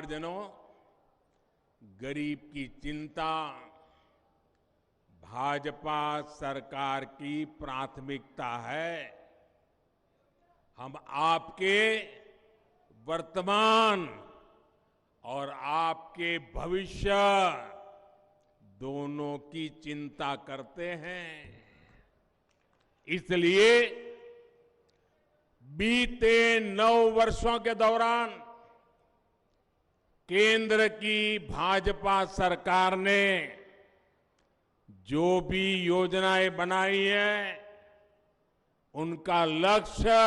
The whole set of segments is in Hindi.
परिवारजनों, गरीब की चिंता भाजपा सरकार की प्राथमिकता है। हम आपके वर्तमान और आपके भविष्य दोनों की चिंता करते हैं। इसलिए बीते 9 वर्षों के दौरान केंद्र की भाजपा सरकार ने जो भी योजनाएं बनाई हैं, उनका लक्ष्य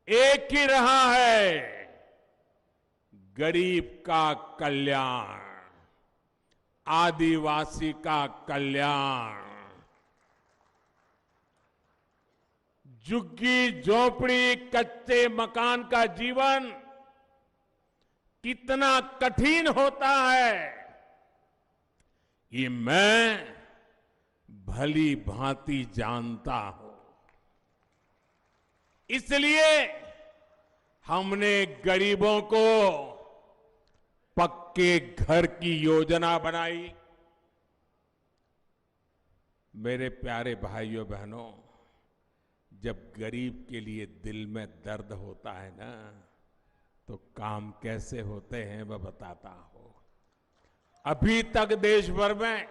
एक ही रहा है, गरीब का कल्याण, आदिवासी का कल्याण। झुग्गी झोपड़ी कच्चे मकान का जीवन कितना कठिन होता है, ये मैं भली भांति जानता हूं। इसलिए हमने गरीबों को पक्के घर की योजना बनाई। मेरे प्यारे भाइयों बहनों, जब गरीब के लिए दिल में दर्द होता है ना, तो काम कैसे होते हैं मैं बताता हूं। अभी तक देश भर में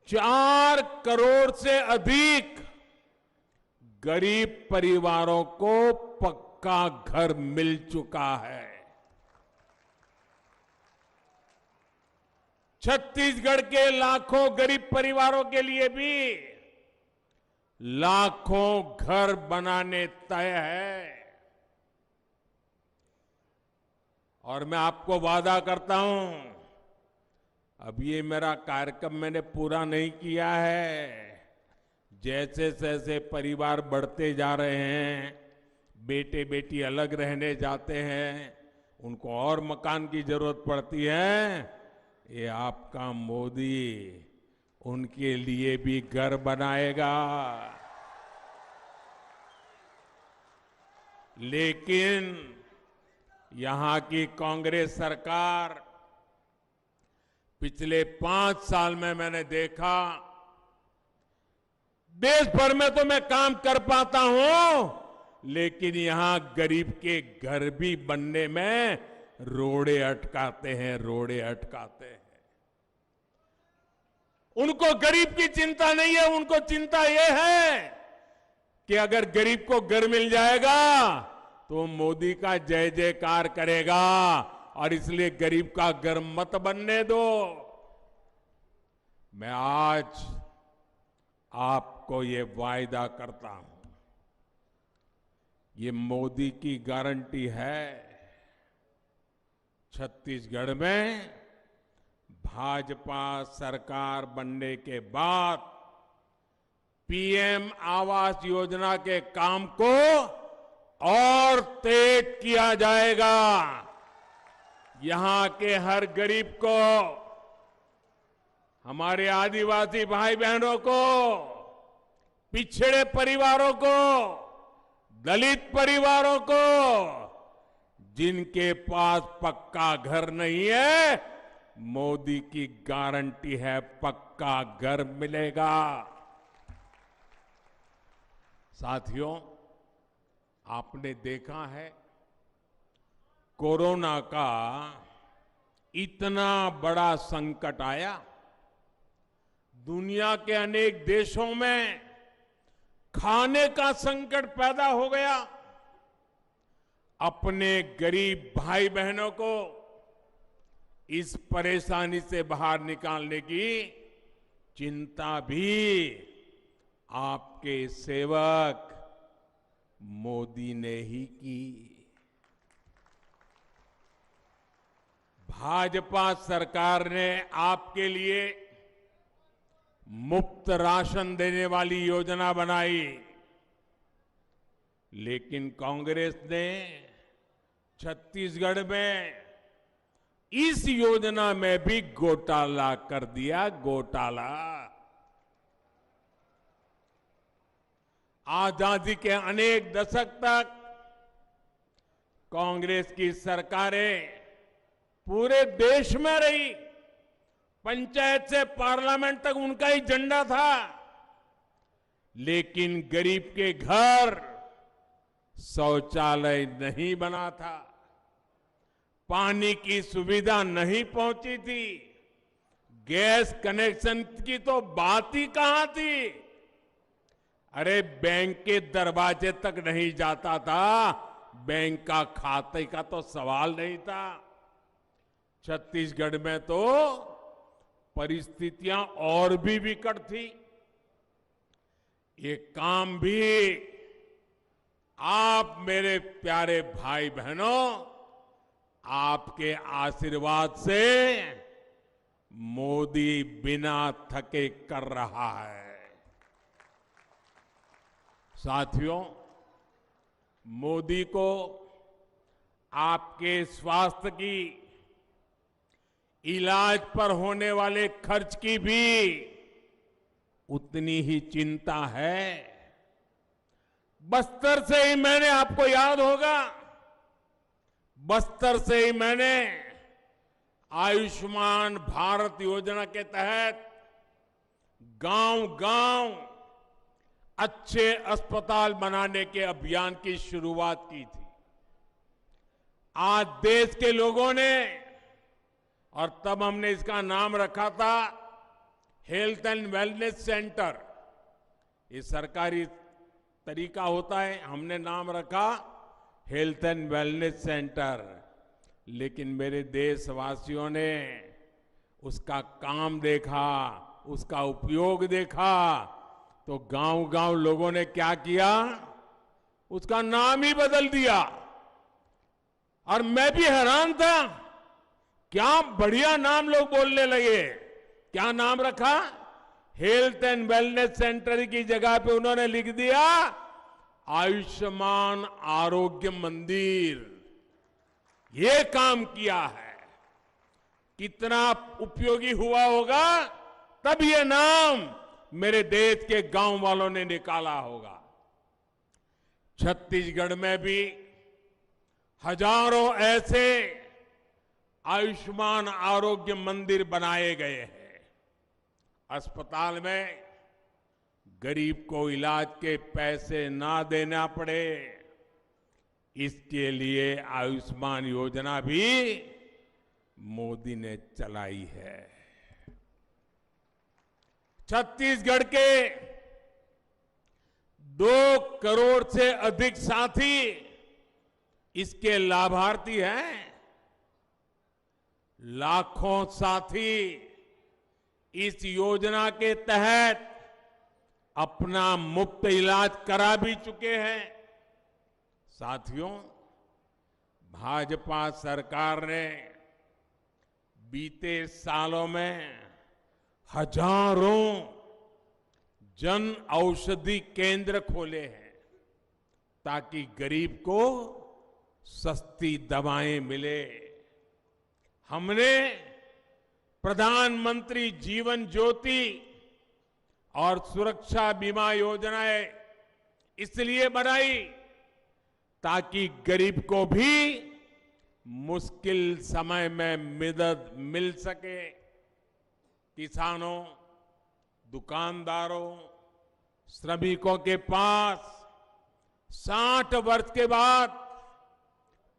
4 करोड़ से अधिक गरीब परिवारों को पक्का घर मिल चुका है। छत्तीसगढ़ के लाखों गरीब परिवारों के लिए भी लाखों घर बनाने तय है। और मैं आपको वादा करता हूं, अब ये मेरा कार्यक्रम मैंने पूरा नहीं किया है। जैसे जैसे परिवार बढ़ते जा रहे हैं, बेटे बेटी अलग रहने जाते हैं, उनको और मकान की जरूरत पड़ती है, ये आपका मोदी उनके लिए भी घर बनाएगा। लेकिन यहां की कांग्रेस सरकार पिछले 5 साल में मैंने देखा, देश भर में तो मैं काम कर पाता हूं, लेकिन यहां गरीब के घर भी बनने में रोड़े अटकाते हैं, रोड़े अटकाते हैं। उनको गरीब की चिंता नहीं है, उनको चिंता यह है कि अगर गरीब को घर मिल जाएगा तो मोदी का जय जयकार करेगा, और इसलिए गरीब का घर मत बनने दो। मैं आज आपको ये वायदा करता हूं, ये मोदी की गारंटी है। छत्तीसगढ़ में भाजपा सरकार बनने के बाद पीएम आवास योजना के काम को और तेज किया जाएगा। यहां के हर गरीब को, हमारे आदिवासी भाई बहनों को, पिछड़े परिवारों को, दलित परिवारों को, जिनके पास पक्का घर नहीं है, मोदी की गारंटी है पक्का घर मिलेगा। साथियों, आपने देखा है कोरोना का इतना बड़ा संकट आया, दुनिया के अनेक देशों में खाने का संकट पैदा हो गया। अपने गरीब भाई बहनों को इस परेशानी से बाहर निकालने की चिंता भी आपके सेवक मोदी ने ही की। भाजपा सरकार ने आपके लिए मुफ्त राशन देने वाली योजना बनाई, लेकिन कांग्रेस ने छत्तीसगढ़ में इस योजना में भी घोटाला कर दिया, घोटाला। आजादी के अनेक दशक तक कांग्रेस की सरकारें पूरे देश में रही, पंचायत से पार्लियामेंट तक उनका ही झंडा था, लेकिन गरीब के घर शौचालय नहीं बना था, पानी की सुविधा नहीं पहुंची थी, गैस कनेक्शन की तो बात ही कहां थी। अरे बैंक के दरवाजे तक नहीं जाता था, बैंक का खाते का तो सवाल नहीं था। छत्तीसगढ़ में तो परिस्थितियां और भी विकट थी। ये काम भी आप मेरे प्यारे भाई बहनों, आपके आशीर्वाद से मोदी बिना थके कर रहा है। साथियों, मोदी को आपके स्वास्थ्य की, इलाज पर होने वाले खर्च की भी उतनी ही चिंता है। बस्तर से ही मैंने, आपको याद होगा, बस्तर से ही मैंने आयुष्मान भारत योजना के तहत गांव-गांव अच्छे अस्पताल बनाने के अभियान की शुरुआत की थी। आज देश के लोगों ने, और तब हमने इसका नाम रखा था हेल्थ एंड वेलनेस सेंटर, ये सरकारी तरीका होता है, हमने नाम रखा हेल्थ एंड वेलनेस सेंटर। लेकिन मेरे देशवासियों ने उसका काम देखा, उसका उपयोग देखा, तो गांव-गांव लोगों ने क्या किया, उसका नाम ही बदल दिया। और मैं भी हैरान था, क्या बढ़िया नाम लोग बोलने लगे। क्या नाम रखा? हेल्थ एंड वेलनेस सेंटर की जगह पे उन्होंने लिख दिया आयुष्मान आरोग्य मंदिर। ये काम किया है, कितना उपयोगी हुआ होगा, तब ये नाम मेरे देश के गांव वालों ने निकाला होगा। छत्तीसगढ़ में भी हजारों ऐसे आयुष्मान आरोग्य मंदिर बनाए गए हैं। अस्पताल में गरीब को इलाज के पैसे ना देना पड़े, इसके लिए आयुष्मान योजना भी मोदी ने चलाई है। छत्तीसगढ़ के 2 करोड़ से अधिक साथी इसके लाभार्थी हैं। लाखों साथी इस योजना के तहत अपना मुफ्त इलाज करा भी चुके हैं। साथियों, भाजपा सरकार ने बीते सालों में हजारों जन औषधि केंद्र खोले हैं, ताकि गरीब को सस्ती दवाएं मिले। हमने प्रधानमंत्री जीवन ज्योति और सुरक्षा बीमा योजनाएं इसलिए बनाई ताकि गरीब को भी मुश्किल समय में मदद मिल सके। किसानों, दुकानदारों, श्रमिकों के पास 60 वर्ष के बाद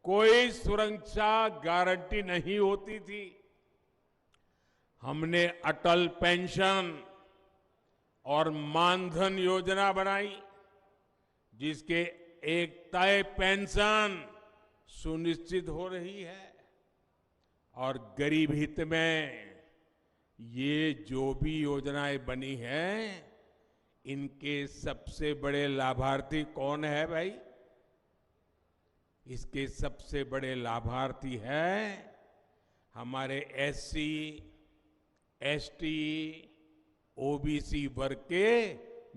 कोई सुरक्षा गारंटी नहीं होती थी। हमने अटल पेंशन और मानधन योजना बनाई, जिसके एक तय पेंशन सुनिश्चित हो रही है। और गरीब हित में ये जो भी योजनाएं बनी हैं, इनके सबसे बड़े लाभार्थी कौन है भाई? इसके सबसे बड़े लाभार्थी हैं हमारे एससी, एसटी, ओबीसी वर्ग के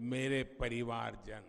मेरे परिवारजन।